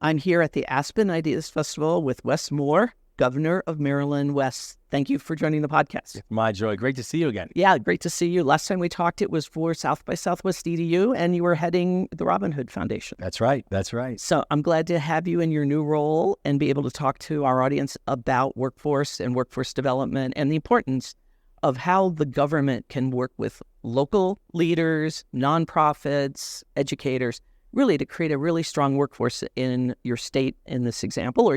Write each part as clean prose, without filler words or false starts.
I'm here at the Aspen Ideas Festival with Wes Moore, Governor of Maryland. Wes, thank you for joining the podcast. It's my joy. Great to see you again. Yeah, great to see you. Last time we talked, it was for South by Southwest EDU, and you were heading the Robin Hood Foundation. That's right. That's right. So I'm glad to have you in your new role and be able to talk to our audience about workforce and workforce development and the importance of how the government can work with local leaders, nonprofits, educators, really to create a really strong workforce in your state in this example,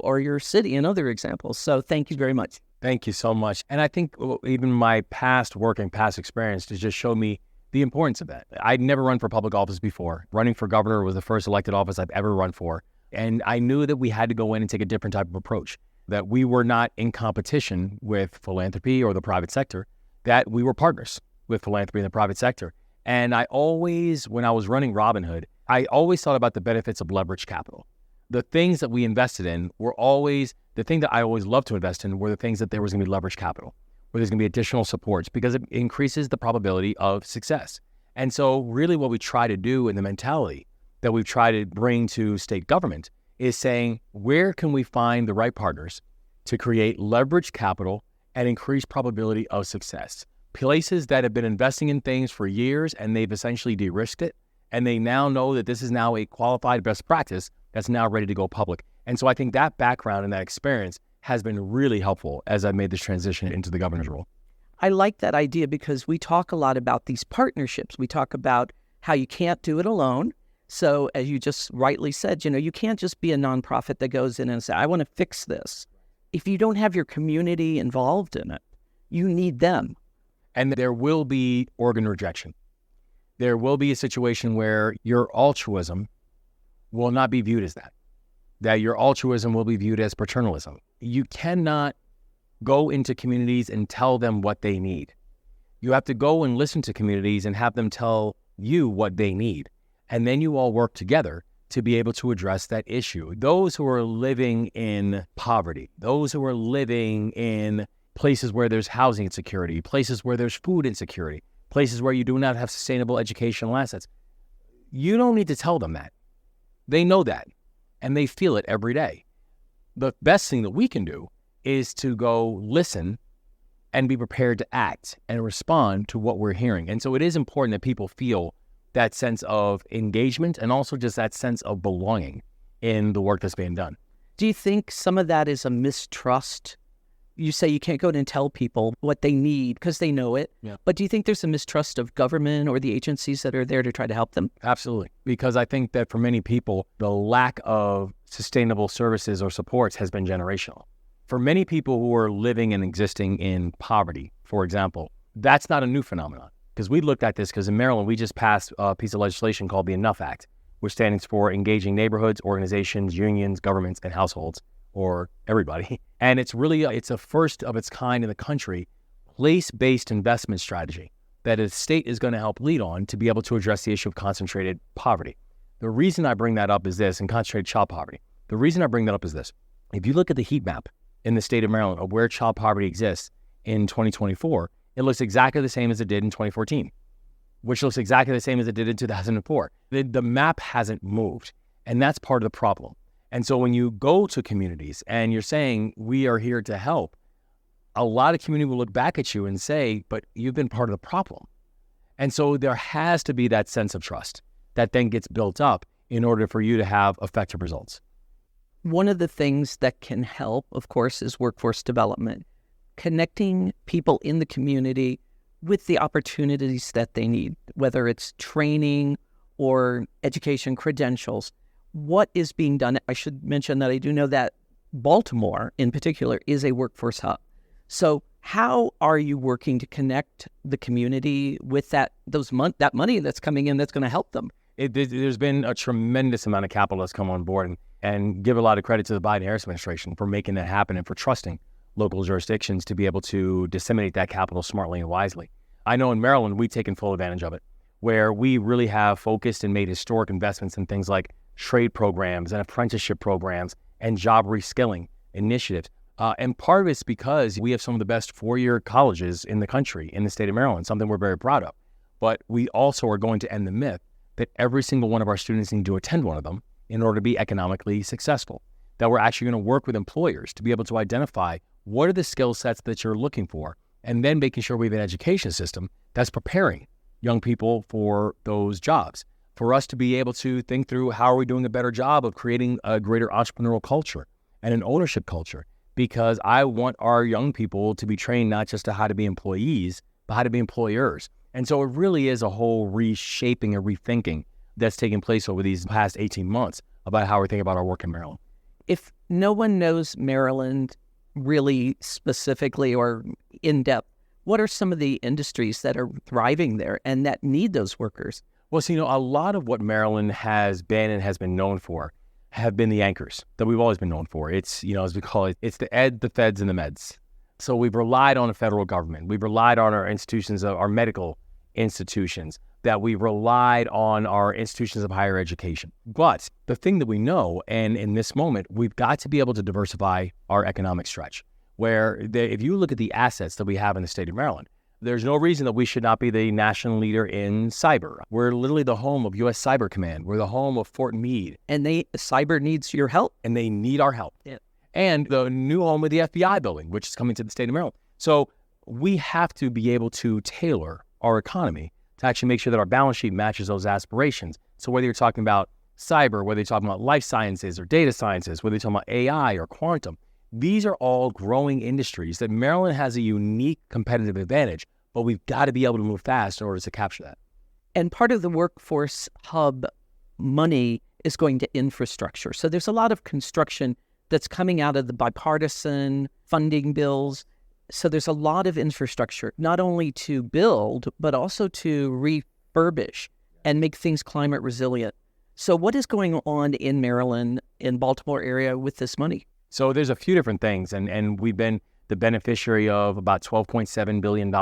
or your city in other examples. So thank you very much. Thank you so much. And I think even my past work and past experience has just showed me the importance of that. I'd never run for public office before. Running for governor was the first elected office I've ever run for. And I knew that we had to go in and take a different type of approach, that we were not in competition with philanthropy or the private sector, that we were partners with philanthropy and the private sector. And I always, when I was running Robin Hood, I always thought about the benefits of leverage capital. The things that we invested in were always, the thing that I always loved to invest in were the things that there was going to be leverage capital, where there's going to be additional supports, because it increases the probability of success. And so really what we try to do in the mentality that we've tried to bring to state government is saying, where can we find the right partners to create leverage capital and increase probability of success? Places that have been investing in things for years and they've essentially de-risked it, and they now know that this is now a qualified best practice that's now ready to go public. And so I think that background and that experience has been really helpful as I've made this transition into the governor's role. I like that idea because we talk a lot about these partnerships. We talk about how you can't do it alone. So as you just rightly said, you can't just be a nonprofit that goes in and say, I want to fix this. If you don't have your community involved in it, you need them. And there will be organ rejection. There will be a situation where your altruism will not be viewed as that your altruism will be viewed as paternalism. You cannot go into communities and tell them what they need. You have to go and listen to communities and have them tell you what they need. And then you all work together to be able to address that issue. Those who are living in poverty, those who are living in places where there's housing insecurity, places where there's food insecurity, places where you do not have sustainable educational assets. You don't need to tell them that. They know that, and they feel it every day. The best thing that we can do is to go listen and be prepared to act and respond to what we're hearing. And so it is important that people feel that sense of engagement and also just that sense of belonging in the work that's being done. Do you think some of that is a mistrust? You say you can't go in and tell people what they need because they know it. Yeah. But do you think there's a mistrust of government or the agencies that are there to try to help them? Absolutely. Because I think that for many people, the lack of sustainable services or supports has been generational. For many people who are living and existing in poverty, for example, that's not a new phenomenon. Because we looked at this because in Maryland, we just passed a piece of legislation called the Enough Act, which stands for engaging neighborhoods, organizations, unions, governments, and households, or everybody. And it's really, it's a first of its kind in the country, place-based investment strategy that a state is going to help lead on to be able to address the issue of concentrated poverty. The reason I bring that up is this, and concentrated child poverty. The reason I bring that up is this. If you look at the heat map in the state of Maryland of where child poverty exists in 2024, it looks exactly the same as it did in 2014, which looks exactly the same as it did in 2004. The map hasn't moved, and that's part of the problem. And so when you go to communities and you're saying, we are here to help, a lot of community will look back at you and say, but you've been part of the problem. And so there has to be that sense of trust that then gets built up in order for you to have effective results. One of the things that can help, of course, is workforce development, connecting people in the community with the opportunities that they need, whether it's training or education credentials. What is being done? I should mention that I do know that Baltimore in particular is a workforce hub. So how are you working to connect the community with that money that's coming in that's going to help them? There's been a tremendous amount of capital that's come on board, and give a lot of credit to the Biden-Harris administration for making that happen and for trusting local jurisdictions to be able to disseminate that capital smartly and wisely. I know in Maryland, we've taken full advantage of it, where we really have focused and made historic investments in things like trade programs and apprenticeship programs and job reskilling initiatives. And part of it's because we have some of the best four-year colleges in the country, in the state of Maryland, something we're very proud of. But we also are going to end the myth that every single one of our students need to attend one of them in order to be economically successful. That we're actually going to work with employers to be able to identify what are the skill sets that you're looking for, and then making sure we have an education system that's preparing young people for those jobs. For us to be able to think through how are we doing a better job of creating a greater entrepreneurial culture and an ownership culture, because I want our young people to be trained not just to how to be employees, but how to be employers. And so it really is a whole reshaping and rethinking that's taking place over these past 18 months about how we're thinking about our work in Maryland. If no one knows Maryland really specifically or in depth, what are some of the industries that are thriving there and that need those workers? Well, so, a lot of what Maryland has been and has been known for have been the anchors that we've always been known for. It's, as we call it, it's the ed, the feds, and the meds. So we've relied on the federal government. We've relied on our institutions, our medical institutions, that we've relied on our institutions of higher education. But the thing that we know, and in this moment, we've got to be able to diversify our economic stretch, where if you look at the assets that we have in the state of Maryland, there's no reason that we should not be the national leader in cyber. We're literally the home of U.S. Cyber Command. We're the home of Fort Meade. And cyber needs your help. And they need our help. Yeah. And the new home of the FBI building, which is coming to the state of Maryland. So we have to be able to tailor our economy to actually make sure that our balance sheet matches those aspirations. So whether you're talking about cyber, whether you're talking about life sciences or data sciences, whether you're talking about AI or quantum, these are all growing industries that Maryland has a unique competitive advantage, but we've got to be able to move fast in order to capture that. And part of the workforce hub money is going to infrastructure. So there's a lot of construction that's coming out of the bipartisan funding bills. So there's a lot of infrastructure, not only to build, but also to refurbish and make things climate resilient. So what is going on in Maryland, in Baltimore area with this money? So there's a few different things, and we've been the beneficiary of about $12.7 billion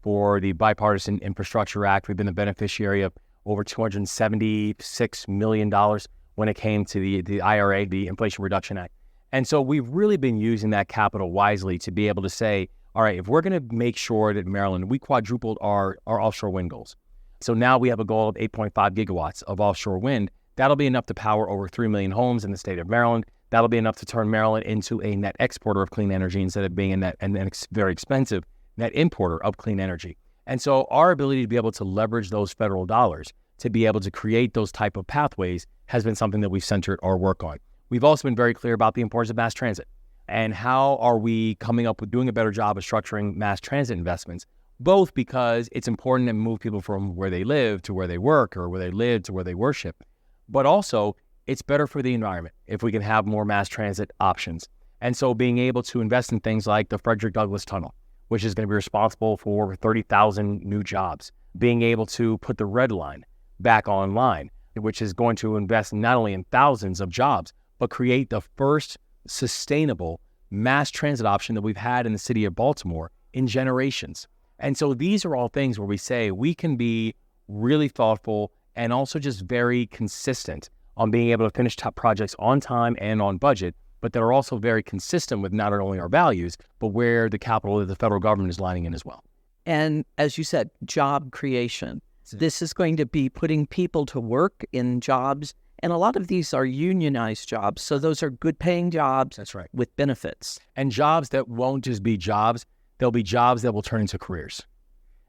for the Bipartisan Infrastructure Act. We've been the beneficiary of over $276 million when it came to the IRA, the Inflation Reduction Act. And so we've really been using that capital wisely to be able to say, all right, if we're going to make sure that Maryland, we quadrupled our offshore wind goals. So now we have a goal of 8.5 gigawatts of offshore wind. That'll be enough to power over 3 million homes in the state of Maryland. That'll be enough to turn Maryland into a net exporter of clean energy instead of being a net and very expensive net importer of clean energy. And so our ability to be able to leverage those federal dollars to be able to create those type of pathways has been something that we've centered our work on. We've also been very clear about the importance of mass transit and how are we coming up with doing a better job of structuring mass transit investments, both because it's important to move people from where they live to where they work or where they live to where they worship, but also it's better for the environment if we can have more mass transit options. And so being able to invest in things like the Frederick Douglass Tunnel, which is going to be responsible for 30,000 new jobs, being able to put the Red Line back online, which is going to invest not only in thousands of jobs, but create the first sustainable mass transit option that we've had in the city of Baltimore in generations. And so these are all things where we say we can be really thoughtful and also just very consistent on being able to finish top projects on time and on budget, but that are also very consistent with not only our values, but where the capital of the federal government is lining in as well. And as you said, job creation. This is going to be putting people to work in jobs. And a lot of these are unionized jobs. So those are good paying jobs. That's right. With benefits. And jobs that won't just be jobs, they'll be jobs that will turn into careers.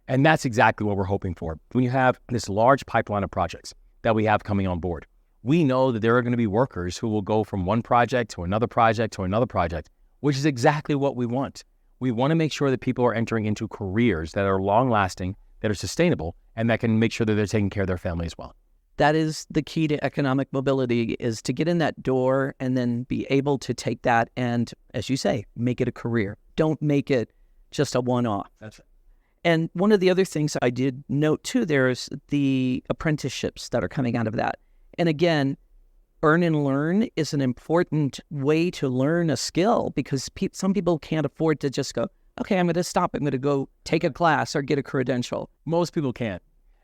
And that's exactly what we're hoping for. When you have this large pipeline of projects that we have coming on board, we know that there are going to be workers who will go from one project to another project to another project, which is exactly what we want. We want to make sure that people are entering into careers that are long-lasting, that are sustainable, and that can make sure that they're taking care of their family as well. That is the key to economic mobility, is to get in that door and then be able to take that and, as you say, make it a career. Don't make it just a one-off. That's right. And one of the other things I did note too, there's the apprenticeships that are coming out of that. And again, earn and learn is an important way to learn a skill, because some people can't afford to just go, okay, I'm going to stop. I'm going to go take a class or get a credential. Most people can't.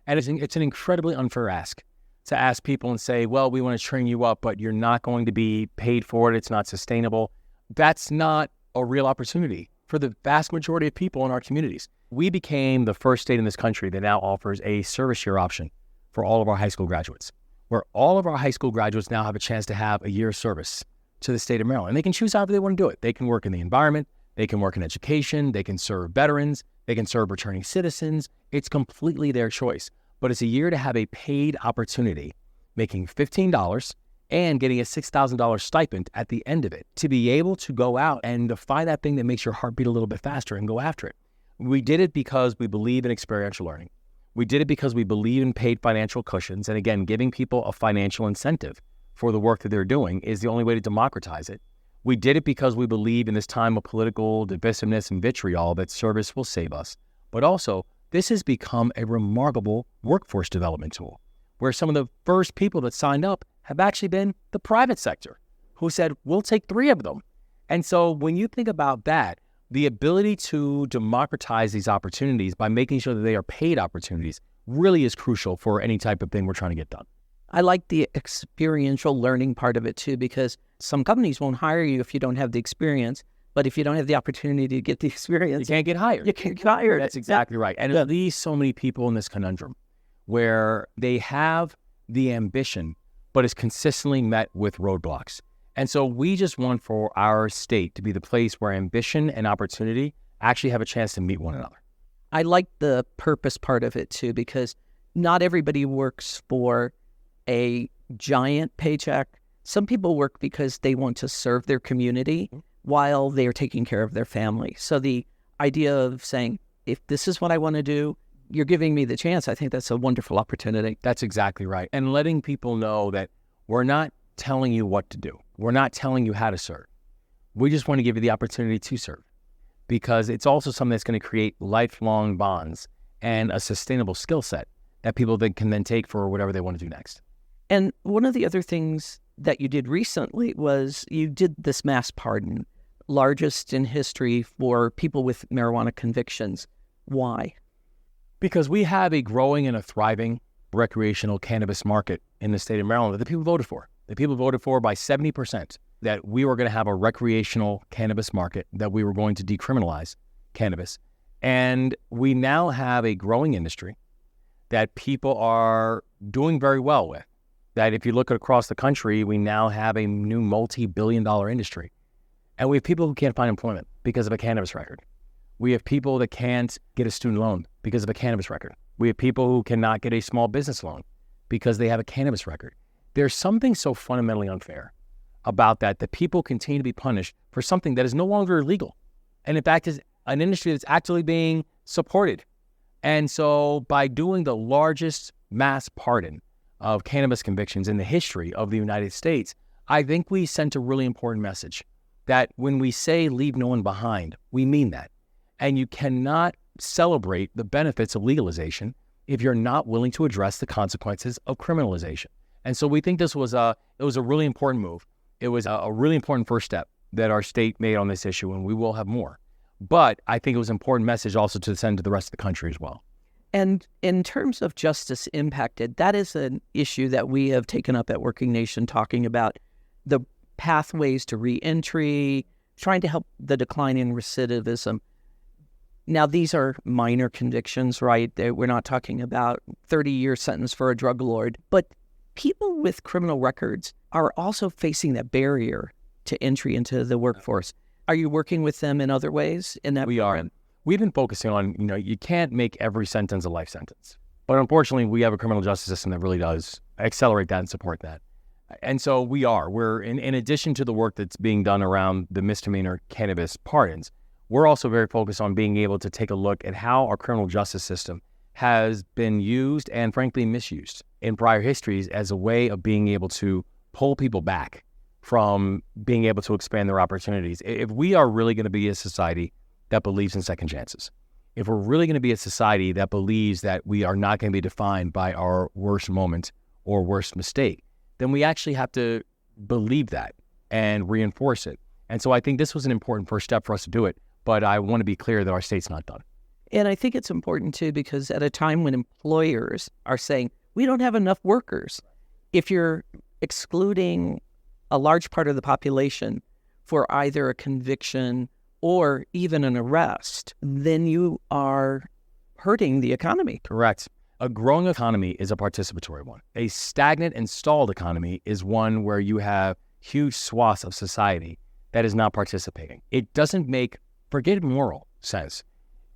And it's an incredibly unfair ask to ask people and say, well, we want to train you up, but you're not going to be paid for it. It's not sustainable. That's not a real opportunity for the vast majority of people in our communities. We became the first state in this country that now offers a service year option for all of our high school graduates. where all of our high school graduates now have a chance to have a year of service to the state of Maryland. And they can choose however they want to do it. They can work in the environment, they can work in education, they can serve veterans, they can serve returning citizens. It's completely their choice. But it's a year to have a paid opportunity, making $15 and getting a $6,000 stipend at the end of it, to be able to go out and to find that thing that makes your heart beat a little bit faster and go after it. We did it because we believe in experiential learning. We did it because we believe in paid financial cushions. And again, giving people a financial incentive for the work that they're doing is the only way to democratize it. We did it because we believe in this time of political divisiveness and vitriol that service will save us. But also, this has become a remarkable workforce development tool, where some of the first people that signed up have actually been the private sector, who said, we'll take 3 of them. And so when you think about that, the ability to democratize these opportunities by making sure that they are paid opportunities really is crucial for any type of thing we're trying to get done. I like the experiential learning part of it too, because some companies won't hire you if you don't have the experience. But if you don't have the opportunity to get the experience, you can't get hired. You can't get hired. That's exactly right. And it leaves so many people in this conundrum where they have the ambition, but it's consistently met with roadblocks. And so we just want for our state to be the place where ambition and opportunity actually have a chance to meet one another. I like the purpose part of it too, because not everybody works for a giant paycheck. Some people work because they want to serve their community while they're taking care of their family. So the idea of saying, if this is what I want to do, you're giving me the chance. I think that's a wonderful opportunity. That's exactly right. And letting people know that we're not telling you what to do. We're not telling you how to serve. We just want to give you the opportunity to serve, because it's also something that's going to create lifelong bonds and a sustainable skill set that people can then take for whatever they want to do next. And one of the other things that you did recently was you did this mass pardon, largest in history for people with marijuana convictions. Why? Because we have a growing and a thriving recreational cannabis market in the state of Maryland that the people voted for. The people voted for by 70% that we were going to have a recreational cannabis market, that we were going to decriminalize cannabis. And we now have a growing industry that people are doing very well with. That if you look across the country, we now have a new multi-billion-dollar industry. And we have people who can't find employment because of a cannabis record. We have people that can't get a student loan because of a cannabis record. We have people who cannot get a small business loan because they have a cannabis record. There's something so fundamentally unfair about that people continue to be punished for something that is no longer illegal. And in fact, is an industry that's actually being supported. And so by doing the largest mass pardon of cannabis convictions in the history of the United States, I think we sent a really important message that when we say leave no one behind, we mean that. And you cannot celebrate the benefits of legalization if you're not willing to address the consequences of criminalization. And so we think this was a really important move. It was a really important first step that our state made on this issue, and we will have more. But I think it was an important message also to send to the rest of the country as well. And in terms of justice impacted, that is an issue that we have taken up at Working Nation, talking about the pathways to reentry, trying to help the decline in recidivism. Now, these are minor convictions, right? We're not talking about 30-year sentence for a drug lord. But people with criminal records are also facing that barrier to entry into the workforce. Are you working with them in other ways in that? We are. We've been focusing on, you can't make every sentence a life sentence. But unfortunately, we have a criminal justice system that really does accelerate that and support that. And so we're in addition to the work that's being done around the misdemeanor cannabis pardons, we're also very focused on being able to take a look at how our criminal justice system has been used and frankly misused in prior histories as a way of being able to pull people back from being able to expand their opportunities. If we are really going to be a society that believes in second chances, if we're really going to be a society that believes that we are not going to be defined by our worst moment or worst mistake, then we actually have to believe that and reinforce it. And so I think this was an important first step for us to do it, but I want to be clear that our state's not done. And I think it's important too, because at a time when employers are saying, we don't have enough workers, if you're excluding a large part of the population for either a conviction or even an arrest, then you are hurting the economy. Correct. A growing economy is a participatory one. A stagnant and stalled economy is one where you have huge swaths of society that is not participating. It doesn't make, forget moral sense,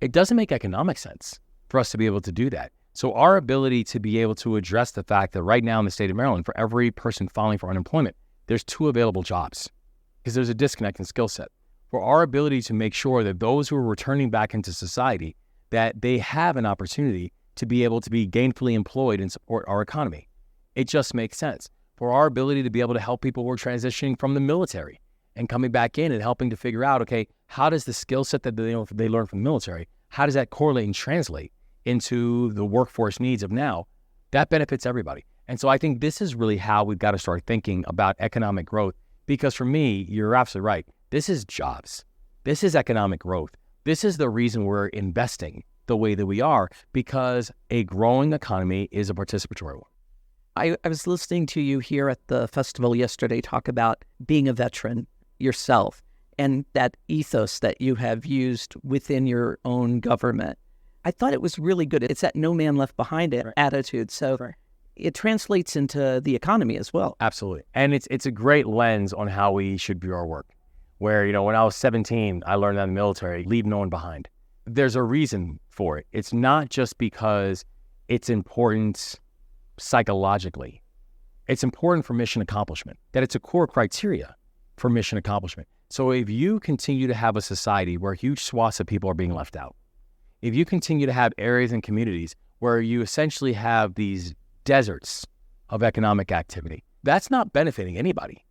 it doesn't make economic sense for us to be able to do that. So our ability to be able to address the fact that right now in the state of Maryland, for every person filing for unemployment, there's 2 available jobs because there's a disconnect in skill set. For our ability to make sure that those who are returning back into society, that they have an opportunity to be able to be gainfully employed and support our economy. It just makes sense. For our ability to be able to help people who are transitioning from the military and coming back in and helping to figure out, okay, how does the skill set that they learn from the military, how does that correlate and translate into the workforce needs of now? That benefits everybody. And so I think this is really how we've got to start thinking about economic growth, because for me, you're absolutely right. This is jobs. This is economic growth. This is the reason we're investing the way that we are, because a growing economy is a participatory one. I was listening to you here at the festival yesterday talk about being a veteran yourself and that ethos that you have used within your own government. I thought it was really good. It's that no man left behind attitude. So it translates into the economy as well. Absolutely. And it's a great lens on how we should view our work. Where, when I was 17, I learned that in the military, leave no one behind. There's a reason for it. It's not just because it's important psychologically. It's important for mission accomplishment, that it's a core criteria for mission accomplishment. So if you continue to have a society where huge swaths of people are being left out, if you continue to have areas and communities where you essentially have these deserts of economic activity, that's not benefiting anybody.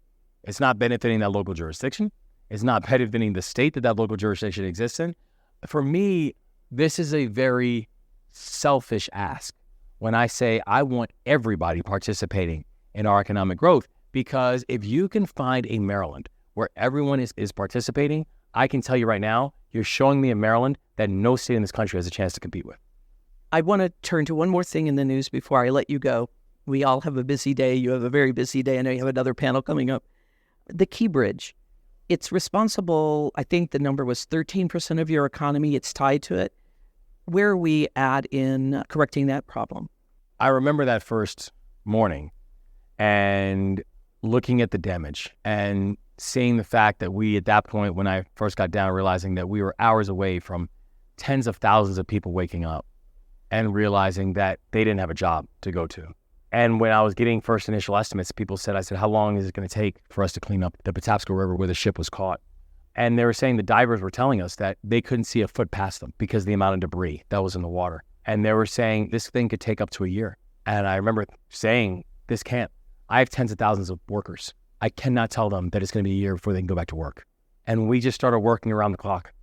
It's not benefiting that local jurisdiction. It's not benefiting the state that local jurisdiction exists in. For me, this is a very selfish ask when I say I want everybody participating in our economic growth, because if you can find a Maryland where everyone is participating, I can tell you right now, you're showing me a Maryland that no state in this country has a chance to compete with. I want to turn to one more thing in the news before I let you go. We all have a busy day. You have a very busy day. I know you have another panel coming up. The Key Bridge. It's responsible, I think the number was 13% of your economy. It's tied to it. Where are we at in correcting that problem? I remember that first morning and looking at the damage and seeing the fact that we, at that point, when I first got down, realizing that we were hours away from tens of thousands of people waking up and realizing that they didn't have a job to go to. And when I was getting first initial estimates, I said, how long is it going to take for us to clean up the Patapsco River where the ship was caught? And they were saying the divers were telling us that they couldn't see a foot past them because of the amount of debris that was in the water. And they were saying this thing could take up to a year. And I remember saying, this can't. I have tens of thousands of workers. I cannot tell them that it's going to be a year before they can go back to work. And we just started working around the clock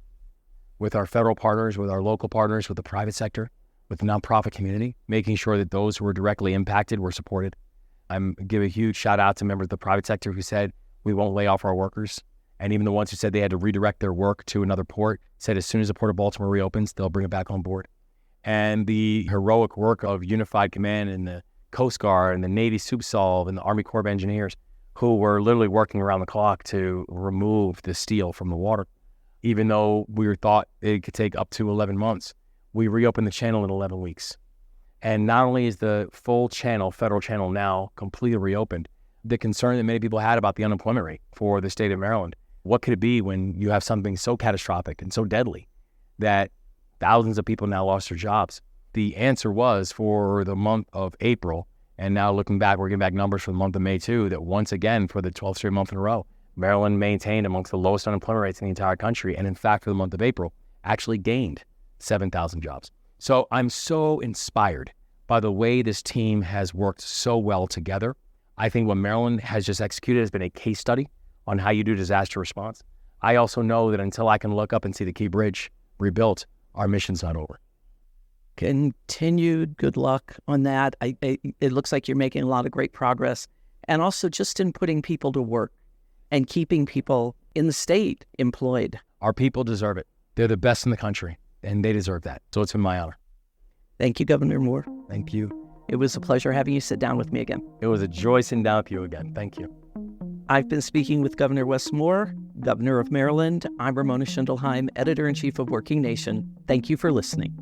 with our federal partners, with our local partners, with the private sector, with the nonprofit community, making sure that those who were directly impacted were supported. I'm give a huge shout out to members of the private sector who said, we won't lay off our workers. And even the ones who said they had to redirect their work to another port said as soon as the Port of Baltimore reopens, they'll bring it back on board. And the heroic work of Unified Command and the Coast Guard and the Navy SUBSOLV and the Army Corps of Engineers, who were literally working around the clock to remove the steel from the water. Even though we thought it could take up to 11 months, we reopened the channel in 11 weeks. And not only is the full channel, federal channel, now completely reopened, the concern that many people had about the unemployment rate for the state of Maryland, what could it be when you have something so catastrophic and so deadly that thousands of people now lost their jobs? The answer was for the month of April, and now looking back, we're getting back numbers for the month of May too, that once again, for the 12th straight month in a row, Maryland maintained amongst the lowest unemployment rates in the entire country. And in fact, for the month of April, actually gained 7,000 jobs. So I'm so inspired by the way this team has worked so well together. I think what Maryland has just executed has been a case study on how you do disaster response. I also know that until I can look up and see the Key Bridge rebuilt, our mission's not over. Continued good luck on that. It looks like you're making a lot of great progress. And also just in putting people to work and keeping people in the state employed. Our people deserve it. They're the best in the country, and they deserve that. So it's been my honor. Thank you, Governor Moore. Thank you. It was a pleasure having you sit down with me again. It was a joy sitting down with you again. Thank you. I've been speaking with Governor Wes Moore, Governor of Maryland. I'm Ramona Schindelheim, Editor-in-Chief of Working Nation. Thank you for listening.